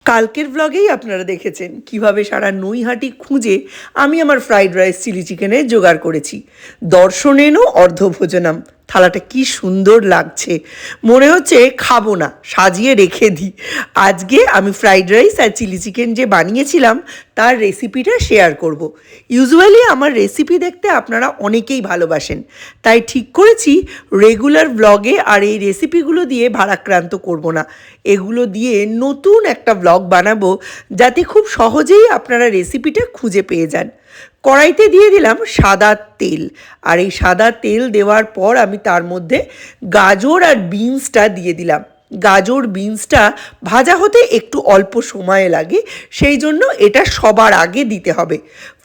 কালকের ব্লগেই আপনারা দেখেছেন কিভাবে সারা নৈহাটি খুঁজে আমি আমার ফ্রাইড রাইস চিলি চিকেনের জোগাড় করেছি। দর্শনেনও অর্ধভোজনম। থালাটা কি সুন্দর লাগছে, মনে হচ্ছে খাবো না, সাজিয়ে রেখে দিই। আজকে আমি ফ্রাইড রাইস আর চিলি চিকেন যে বানিয়েছিলাম তার রেসিপিটা শেয়ার করব। ইউজুয়ালি আমার রেসিপি দেখতে আপনারা অনেকেই ভালোবাসেন, তাই ঠিক করেছি রেগুলার ব্লগে আর এই রেসিপিগুলো দিয়ে ভারাক্রান্ত করব না। এগুলো দিয়ে নতুন একটা ব্লগ বানাবো যাতে খুব সহজেই আপনারা রেসিপিটা খুঁজে পেয়ে যান। কড়াইতে দিয়ে দিলাম সাদা তেল, আর এই সাদা তেল দেওয়ার পর আমি তার মধ্যে গাজর আর বিনসটা দিয়ে দিলাম। গাজর বিনসটা ভাজা হতে একটু অল্প সময় লাগে, সেই জন্য এটা সবার আগে দিতে হবে।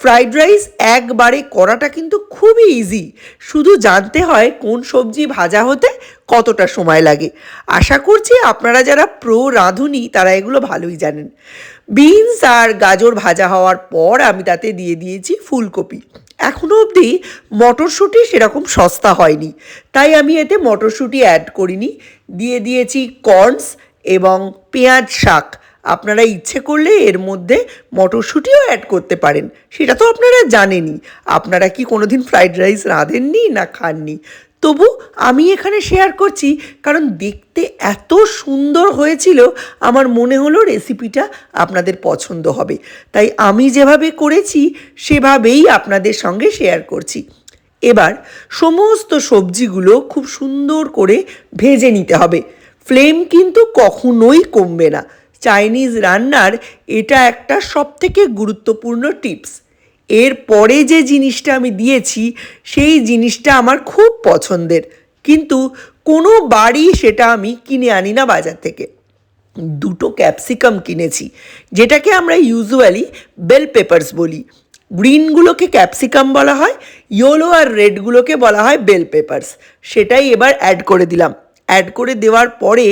ফ্রাইড রাইস একবারে করাটা কিন্তু খুবই ইজি, শুধু জানতে হয় কোন সবজি ভাজা হতে কতটা সময় লাগে। আশা করছি আপনারা যারা প্রো রাঁধুনি তারা এগুলো ভালোই জানেন। বিনস আর গাজর ভাজা হওয়ার পর আমি তাতে দিয়ে দিয়েছি ফুলকপি। এখনও অবধি মটরশুঁটি সেরকম সস্তা হয়নি, তাই আমি এতে মটরশুঁটি অ্যাড করিনি। দিয়ে দিয়েছি কর্নস এবং পেঁয়াজ শাক। আপনারা ইচ্ছে করলে এর মধ্যে মটরশুঁটিও অ্যাড করতে পারেন, সেটা তো আপনারা জানেনই। আপনারা কি কোনোদিন ফ্রাইড রাইস রাঁধেননি না খাননি, তবু আমি এখানে শেয়ার করছি কারণ দেখতে এত সুন্দর হয়েছিল, আমার মনে হলো রেসিপিটা আপনাদের পছন্দ হবে, তাই আমি যেভাবে করেছি সেভাবেই আপনাদের সঙ্গে শেয়ার করছি। এবার সমস্ত সবজিগুলো খুব সুন্দর করে ভেজে নিতে হবে। ফ্লেম কিন্তু কখনোই কমবে না। চাইনিজ রান্নার এটা একটা সবথেকে গুরুত্বপূর্ণ টিপস। এর পরে যে জিনিসটা আমি দিয়েছি সেই জিনিসটা আমার খুব পছন্দের, কিন্তু কোনো বাড়ি সেটা আমি কিনে আনি না বাজার থেকে। দুটো ক্যাপসিকাম কিনেছি, যেটাকে আমরা ইউজুয়ালি বেল পেপারস বলি। গ্রিনগুলোকে ক্যাপসিকাম বলা হয়, ইয়েলো আর রেডগুলোকে বলা হয় বেল পেপারস। সেটাই এবার অ্যাড করে দিলাম। অ্যাড করে দেওয়ার পরে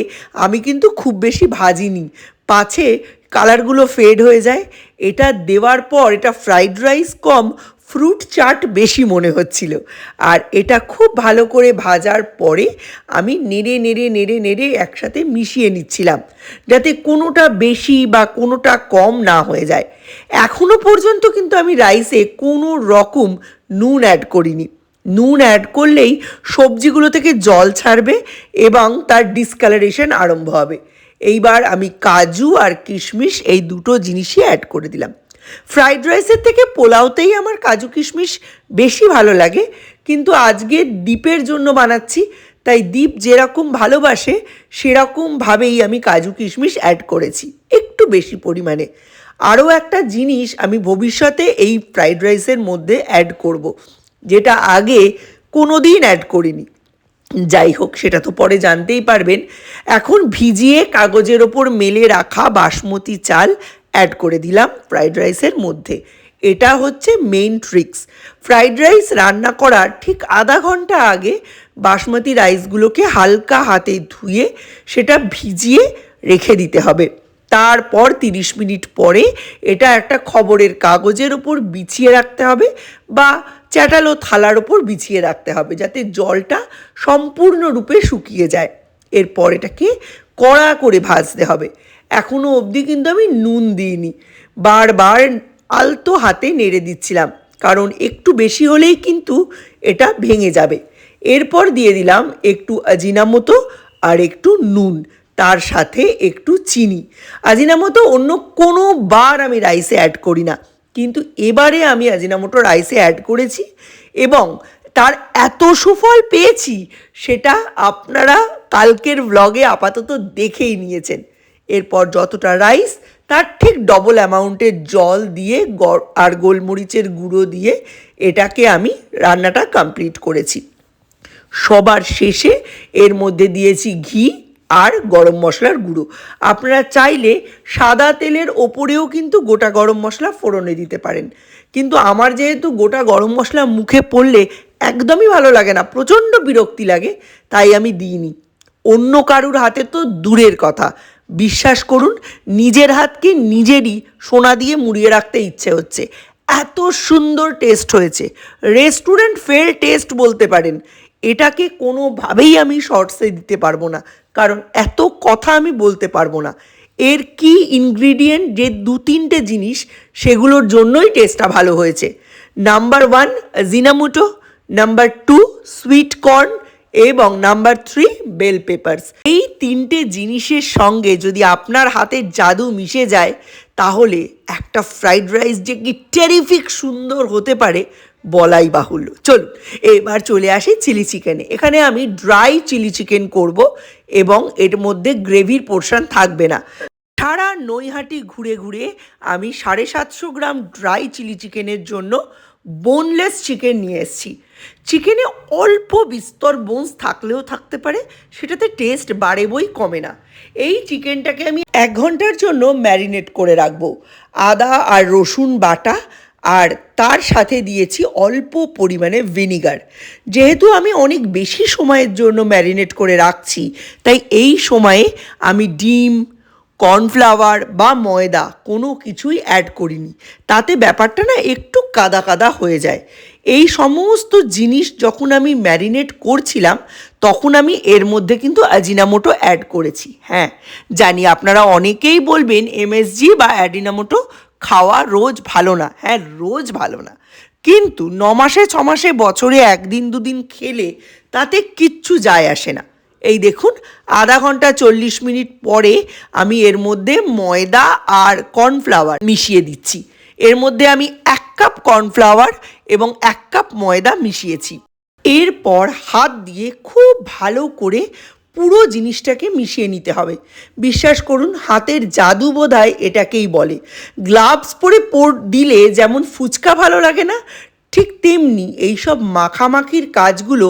আমি কিন্তু খুব বেশি ভাজিনি, পাছে কালারগুলো ফেড হয়ে যায়। এটা দেওয়ার পর এটা ফ্রাইড রাইস কম ফ্রুট চাট বেশি মনে হচ্ছিল। আর এটা খুব ভালো করে ভাজার পরে আমি নেড়ে নেড়ে নেড়ে নেড়ে একসাথে মিশিয়ে নিচ্ছিলাম, যাতে কোনোটা বেশি বা কোনোটা কম না হয়ে যায়। এখনও পর্যন্ত কিন্তু আমি রাইসে কোনো রকম নুন অ্যাড করিনি। নুন অ্যাড করলেই সবজিগুলো থেকে জল ছাড়বে এবং তার ডিসকালারেশন আরম্ভ হবে। এইবার আমি কাজু আর কিশমিশ এই দুটো জিনিসই অ্যাড করে দিলাম। ফ্রাইড রাইসের থেকে পোলাওতেই আমার কাজু কিশমিশ বেশি ভালো লাগে, কিন্তু আজকে ডিপের জন্য বানাচ্ছি, তাই ডিপ যেরকম ভালোবাসে সেরকমভাবেই আমি কাজু কিশমিশ অ্যাড করেছি একটু বেশি পরিমাণে। আরও একটা জিনিস আমি ভবিষ্যতে এই ফ্রাইড রাইসের মধ্যে অ্যাড করব, যেটা আগে কোনো দিন অ্যাড করিনি। যাই হোক, সেটা তো পরে জানতেই পারবেন। এখন ভিজিয়ে কাগজের ওপর মেলে রাখা বাসমতি চাল অ্যাড করে দিলাম ফ্রাইড রাইসের মধ্যে। এটা হচ্ছে মেইন ট্রিক্স। ফ্রাইড রাইস রান্না করার ঠিক আধা ঘন্টা আগে বাসমতি রাইসগুলোকে হালকা হাতে ধুয়ে সেটা ভিজিয়ে রেখে দিতে হবে। তারপর 30 মিনিট পরে এটা একটা খবরের কাগজের ওপর বিছিয়ে রাখতে হবে বা চ্যাটালো থালার ওপর বিছিয়ে রাখতে হবে, যাতে জলটা সম্পূর্ণরূপে শুকিয়ে যায়। এরপর এটাকে কড়া করে ভাজতে হবে। এখনও অবধি কিন্তু আমি নুন দিইনি, বারবার আলতো হাতে নেড়ে দিচ্ছিলাম, কারণ একটু বেশি হলেই কিন্তু এটা ভেঙে যাবে। এরপর দিয়ে দিলাম একটু আজিনামোতো আর একটু নুন, তার সাথে একটু চিনি। আজিনামোতো অন্য কোনো বার আমি রাইসে অ্যাড করি না, কিন্তু এবারে আমি আজিনামোটো রাইসে অ্যাড করেছি এবং তার এত সুফল পেয়েছি সেটা আপনারা কালকের ব্লগে আপাতত দেখেই নিয়েছেন। এরপর যতটা রাইস তার ঠিক ডবল অ্যামাউন্টের জল দিয়ে আর গোলমরিচের গুঁড়ো দিয়ে এটাকে আমি রান্নাটা কমপ্লিট করেছি। সবার শেষে এর মধ্যে দিয়েছি ঘি আর গরম মশলার গুঁড়ো। আপনারা চাইলে সাদা তেলের ওপরেও কিন্তু গোটা গরম মশলা ফোড়নে দিতে পারেন, কিন্তু আমার যেহেতু গোটা গরম মশলা মুখে পড়লে একদমই ভালো লাগে না, প্রচণ্ড বিরক্তি লাগে, তাই আমি দিইনি। অন্য কারুর হাতে তো দূরের কথা, বিশ্বাস করুন নিজের হাতকে নিজেরই সোনা দিয়ে মুড়িয়ে রাখতে ইচ্ছে হচ্ছে। এত সুন্দর টেস্ট হয়েছে, রেস্টুরেন্ট ফেল টেস্ট বলতে পারেন। এটাকে কোনোভাবেই আমি শর্টসে দিতে পারবো না, কারণ এত কথা আমি বলতে পারবো না। এর কি ইনগ্রিডিয়েন্ট, যে 2-3টে জিনিস, সেগুলোর জন্যই টেস্টটা ভালো হয়েছে। নাম্বার 1 জিনামোটো, নাম্বার 2 সুইট কর্ন এবং নাম্বার 3 বেল পেপারস। এই 3টে জিনিসের সঙ্গে যদি আপনার হাতের জাদু মিশে যায়, তাহলে একটা ফ্রাইড রাইস যে কি টেরিফিক সুন্দর হতে পারে বলাই বাহুল্য। চলুন এবার চলে আসি চিলি চিকেনে। এখানে আমি ড্রাই চিলি চিকেন করব এবং এর মধ্যে গ্রেভির পোর্শন থাকবে না। সারা নৈহাটি ঘুরে ঘুরে আমি 750 গ্রাম ড্রাই চিলি চিকেনের জন্য বোনলেস চিকেন নিয়ে এসেছি। চিকেনে অল্প বিস্তর বোনস থাকলেও থাকতে পারে, সেটাতে টেস্ট বাড়ে বই কমে না। এই চিকেনটাকে আমি 1 ঘন্টার জন্য ম্যারিনেট করে রাখবো। আদা আর রসুন বাটা, আর তার সাথে দিয়েছি অল্প পরিমাণে ভিনিগার। যেহেতু আমি অনেক বেশি সময়ের জন্য ম্যারিনেট করে রাখছি, তাই এই সময়ে আমি ডিম, কর্নফ্লাওয়ার বা ময়দা কোনো কিছুই অ্যাড করিনি। তাতে ব্যাপারটা না একটু কাদা কাদা হয়ে যায়। এই সমস্ত জিনিস যখন আমি ম্যারিনেট করছিলাম, তখন আমি এর মধ্যে কিন্তু আজিনামোটো অ্যাড করেছি। হ্যাঁ, জানি আপনারা অনেকেই বলবেন এমএসজি বা অ্যাজিনামোটো খাওয়া রোজ ভালো না। হ্যাঁ, রোজ ভালো না, কিন্তু 9 মাসে 6 মাসে বছরে 1 দিন 2 দিন খেলে তাতে কিচ্ছু যায় আসে না। এই দেখুন, আধা ঘন্টা 40 মিনিট পরে আমি এর মধ্যে ময়দা আর কর্নফ্লাওয়ার মিশিয়ে দিচ্ছি। এর মধ্যে আমি 1 কাপ কর্নফ্লাওয়ার এবং 1 কাপ ময়দা মিশিয়েছি। এরপর হাত দিয়ে খুব ভালো করে পুরো জিনিসটাকে মিশিয়ে নিতে হবে। বিশ্বাস করুন, হাতের জাদু বোধহয় এটাকেই বলে। গ্লাভস পরে দিলে যেমন ফুচকা ভালো লাগে না, ঠিক তেমনি এইসব মাখামাখির কাজগুলো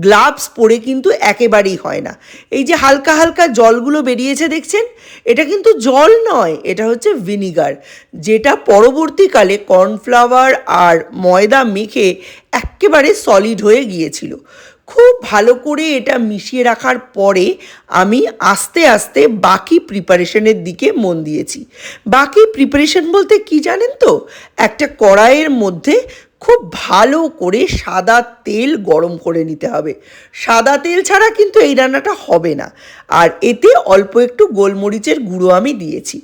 গ্লাভস পরে কিন্তু একেবারেই হয় না। এই যে হালকা হালকা জলগুলো বেরিয়েছে দেখছেন, এটা কিন্তু জল নয়, এটা হচ্ছে ভিনিগার, যেটা পরবর্তীকালে কর্নফ্লাওয়ার আর ময়দা মেখে একেবারে সলিড হয়ে গিয়েছিল। খুব ভালো করে এটা মিশিয়ে রাখার পরে আমি আস্তে আস্তে বাকি প্রিপারেশনের দিকে মন দিয়েছি। বাকি প্রিপারেশন বলতে কি জানেন তো, একটা কড়াইয়ের মধ্যে খুব ভালো করে সাদা তেল গরম করে নিতে হবে। সাদা তেল ছাড়া কিন্তু এই রান্নাটা হবে না। আর এতে অল্প একটু গোলমরিচের গুঁড়ো আমি দিয়েছি।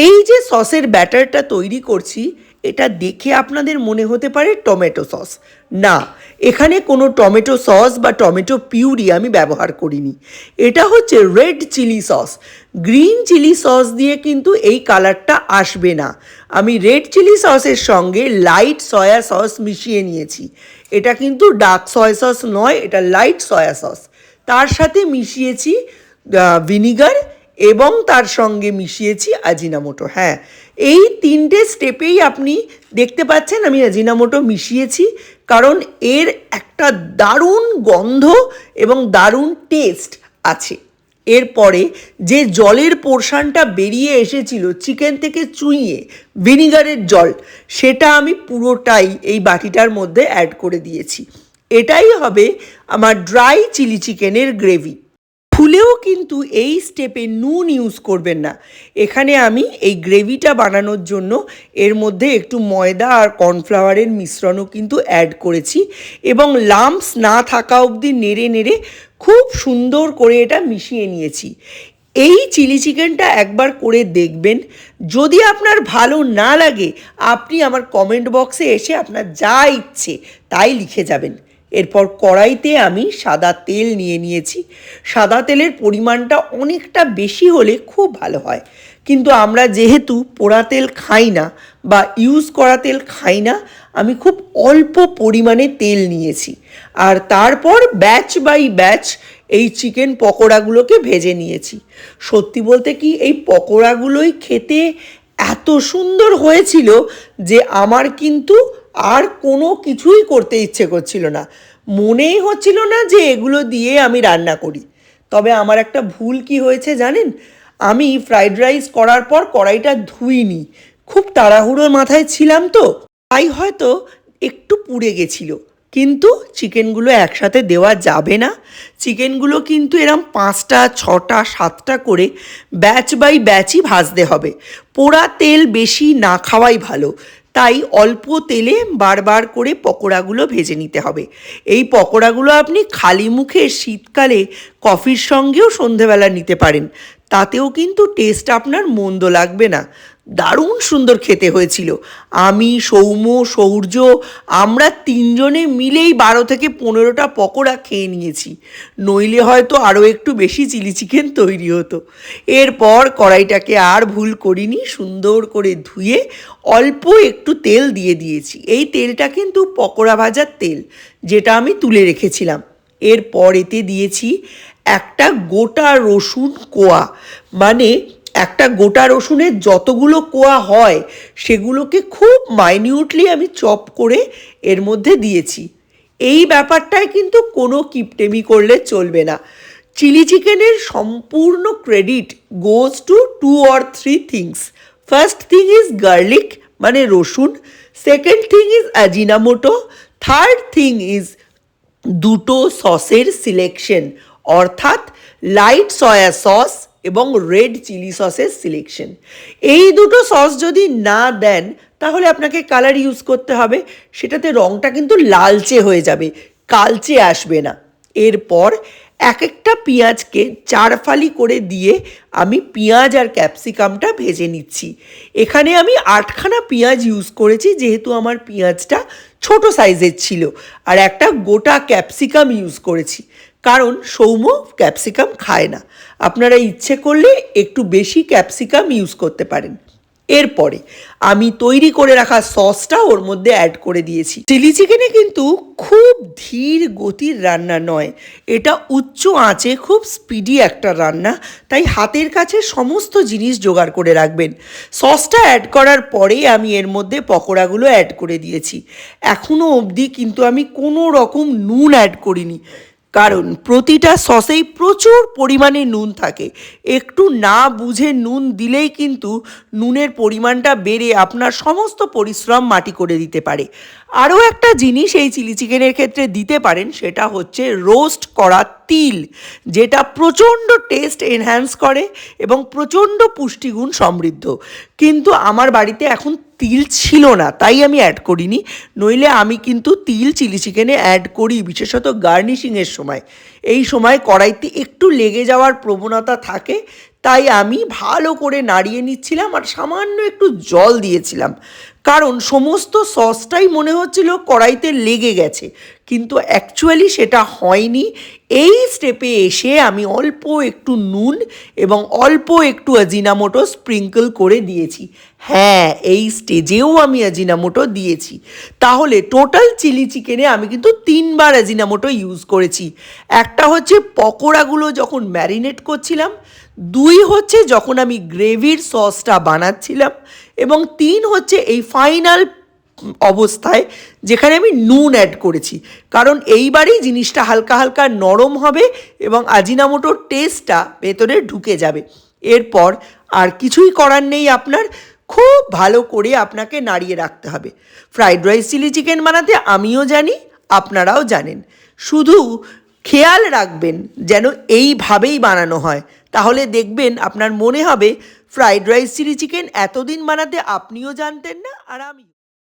এই যে সসের ব্যাটারটা তৈরি করছি, এটা দেখে আপনাদের মনে হতে পারে টমেটো সস। না, এখানে কোনো টমেটো সস বা টমেটো পিউরি আমি ব্যবহার করিনি। এটা হচ্ছে red chilli sauce. Green chilli sauce দিয়ে কিন্তু এই কালারটা আসবে না। আমি রেড চিলি সসের সঙ্গে লাইট সয়া সস মিশিয়ে নিয়েছি। এটা কিন্তু ডার্ক সয়া সস নয়, এটা লাইট সয়া সস। তার সাথে মিশিয়েছি ভিনিগার এবং তার সঙ্গে মিশিয়েছি আজিনামোটো। হ্যাঁ, এই 3টে স্টেপেই আপনি দেখতে পাচ্ছেন আমি আজিনামোটো মিশিয়েছি, কারণ এর একটা দারুণ গন্ধ এবং দারুণ টেস্ট আছে। এরপরে যে জলের পোর্শনটা বেরিয়ে এসেছিল চিকেন থেকে চুইয়ে, ভিনিগারের জল, সেটা আমি পুরোটাই এই বাটিটার মধ্যে অ্যাড করে দিয়েছি। এটাই হবে আমার ড্রাই চিলি চিকেনের গ্রেভি। ভুলেও কিন্তু এই স্টেপে নুন ইউজ করবেন না। এখানে আমি এই গ্রেভিটা বানানোর জন্য এর মধ্যে একটু ময়দা আর কর্নফ্লাওয়ারের মিশ্রণও কিন্তু অ্যাড করেছি এবং লাম্পস না থাকা অবধি নেড়ে নেড়ে খুব সুন্দর করে এটা মিশিয়ে নিয়েছি। এই চিলি চিকেনটা একবার করে দেখবেন। যদি আপনার ভালো না লাগে, আপনি আমার কমেন্ট বক্সে এসে আপনার যা ইচ্ছে তাই লিখে যাবেন। এরপর কড়াইতে আমি সাদা তেল নিয়ে নিয়েছি। সাদা তেলের পরিমাণটা অনেকটা বেশি হলে খুব ভালো হয়, কিন্তু আমরা যেহেতু পোড়া তেল খাই না বা ইউজ করা তেল খাই না, আমি খুব অল্প পরিমাণে তেল নিয়েছি। আর তারপর ব্যাচ বাই ব্যাচ এই চিকেন পকোড়াগুলোকে ভেজে নিয়েছি। সত্যি বলতে কি, এই পকোড়াগুলোই খেতে এত সুন্দর হয়েছিল যে আমার কিন্তু আর কোনো কিছুই করতে ইচ্ছে করছিল না। মনেই হচ্ছিল না যে এগুলো দিয়ে আমি রান্না করি। তবে আমার একটা ভুল কি হয়েছে জানেন, আমি ফ্রাইড রাইস করার পর কড়াইটা ধুইনি। খুব তাড়াহুড়োর মাথায় ছিলাম তো, তাই হয়তো একটু পুড়ে গেছিল। কিন্তু চিকেনগুলো একসাথে দেওয়া যাবে না। চিকেনগুলো কিন্তু এরম 5টা 6টা 7টা করে ব্যাচ বাই ব্যাচই ভাজতে হবে। পোড়া তেল বেশি না খাওয়াই ভালো। তাই অল্প তেলে বারবার করে পকোড়াগুলো ভেজে নিতে হবে। এই পকোড়াগুলো আপনি খালি মুখে শীতকালে কফির সঙ্গেও সন্ধেবেলা নিতে পারেন। তাতেও কিন্তু টেস্ট আপনার মন্দ লাগবে না। দারুণ সুন্দর খেতে হয়েছিল। আমি, সৌম্য, সৌর্য, আমরা তিনজনে মিলেই 12 থেকে 15টা পকোড়া খেয়ে নিয়েছি। নইলে হয়তো আরও একটু বেশি চিলি চিকেন তৈরি হতো। এরপর কড়াইটাকে আর ভুল করিনি, সুন্দর করে ধুয়ে অল্প একটু তেল দিয়ে দিয়েছি। এই তেলটা কিন্তু পকোড়া ভাজার তেল, যেটা আমি তুলে রেখেছিলাম। এরপর এতে দিয়েছি একটা গোটা রসুন কোয়া, মানে একটা গোটা রসুনের যতগুলো কোয়া হয় সেগুলোকে খুব মাইনিউটলি আমি চপ করে এর মধ্যে দিয়েছি। এই ব্যাপারটায় কিন্তু কোনো কিপটেমি করলে চলবে না। চিলি চিকেনের সম্পূর্ণ credit goes to 2 or 3 things. First thing is garlic, মানে রসুন। Second thing is Ajinomoto. Third thing is দুটো সসের সিলেকশন, অর্থাৎ লাইট সয়া সস এবং রেড চিলি সসের সিলেকশন। এই দুটো সস যদি না দেন তাহলে আপনাকে কালার ইউজ করতে হবে, সেটাতে রঙটা কিন্তু লালচে হয়ে যাবে, কালচে আসবে না। এরপর এক একটা পেঁয়াজকে 4 ফালি করে দিয়ে আমি পেঁয়াজ আর ক্যাপসিকামটা ভেজে নিচ্ছি। এখানে আমি 8খানা পেঁয়াজ ইউজ করেছি, যেহেতু আমার পেঁয়াজটা ছোট সাইজের ছিল। আর একটা গোটা ক্যাপসিকাম ইউজ করেছি, কারণ সৌম্য ক্যাপসিকাম খায় না। আপনারা ইচ্ছে করলে একটু বেশি ক্যাপসিকাম ইউজ করতে পারেন। এরপরে আমি তৈরি করে রাখা সসটা ওর মধ্যে অ্যাড করে দিয়েছি। চিলি চিকেনে কিন্তু খুব ধীর গতির রান্না নয়, এটা উচ্চ আঁচে খুব স্পিডি একটা রান্না, তাই হাতের কাছে সমস্ত জিনিস জোগাড় করে রাখবেন। সসটা অ্যাড করার পরেই আমি এর মধ্যে পকোড়াগুলো অ্যাড করে দিয়েছি। এখনও অবধি কিন্তু আমি কোনো রকম নুন অ্যাড করিনি, কারণ প্রতিটা সসেই প্রচুর পরিমাণে নুন থাকে। একটু না বুঝে নুন দিলেই কিন্তু নুনের পরিমাণটা বেড়ে আপনার সমস্ত পরিশ্রম মাটি করে দিতে পারে। আরও একটা জিনিস এই চিলি চিকেনের ক্ষেত্রে দিতে পারেন, সেটা হচ্ছে রোস্ট করা তিল, যেটা প্রচণ্ড টেস্ট এনহ্যান্স করে এবং প্রচণ্ড পুষ্টিগুণ সমৃদ্ধ। কিন্তু আমার বাড়িতে এখন তিল ছিল না, তাই আমি অ্যাড করিনি। নইলে আমি কিন্তু তিল চিলি চিকেনে অ্যাড করি, বিশেষত গার্নিশিংয়ের সময়। এই সময় কড়াইতে একটু লেগে যাওয়ার প্রবণতা থাকে, তাই আমি ভালো করে নাড়িয়ে নিচ্ছিলাম আর সামান্য একটু জল দিয়েছিলাম, কারণ সমস্ত সসটাই মনে হচ্ছিল কড়াইতে লেগে গেছে, কিন্তু অ্যাকচুয়ালি সেটা হয়নি। এই স্টেপে এসে আমি অল্প একটু নুন এবং অল্প একটু আজিনামোটো স্প্রিঙ্কল করে দিয়েছি। হ্যাঁ, এই স্টেজেও আমি আজিনামোটো দিয়েছি। তাহলে টোটাল চিলি চিকেনে আমি কিন্তু 3বার আজিনামোটো ইউজ করেছি। একটা হচ্ছে পকোড়াগুলো যখন ম্যারিনেট করছিলাম, 2 হচ্ছে যখন আমি গ্রেভির সসটা বানাচ্ছিলাম, এবং 3 হচ্ছে এই ফাইনাল অবস্থায় যেখানে আমি নুন অ্যাড করেছি, কারণ এইবারেই জিনিসটা হালকা হালকা নরম হবে এবং আজিনামোটোর টেস্টটা ভেতরে ঢুকে যাবে। এরপর আর কিছুই করার নেই, আপনার খুব ভালো করে আপনাকে নাড়িয়ে রাখতে হবে। ফ্রাইড রাইস চিলি চিকেন বানাতে আমিও জানি, আপনারাও জানেন, শুধু খেয়াল রাখবেন যেন এইভাবেই বানানো হয়। তাহলে দেখবেন আপনার মনে হবে ফ্রাইড রাইস চিলি চিকেন এতদিন বানাতে আপনিও জানতেন না আর আমি।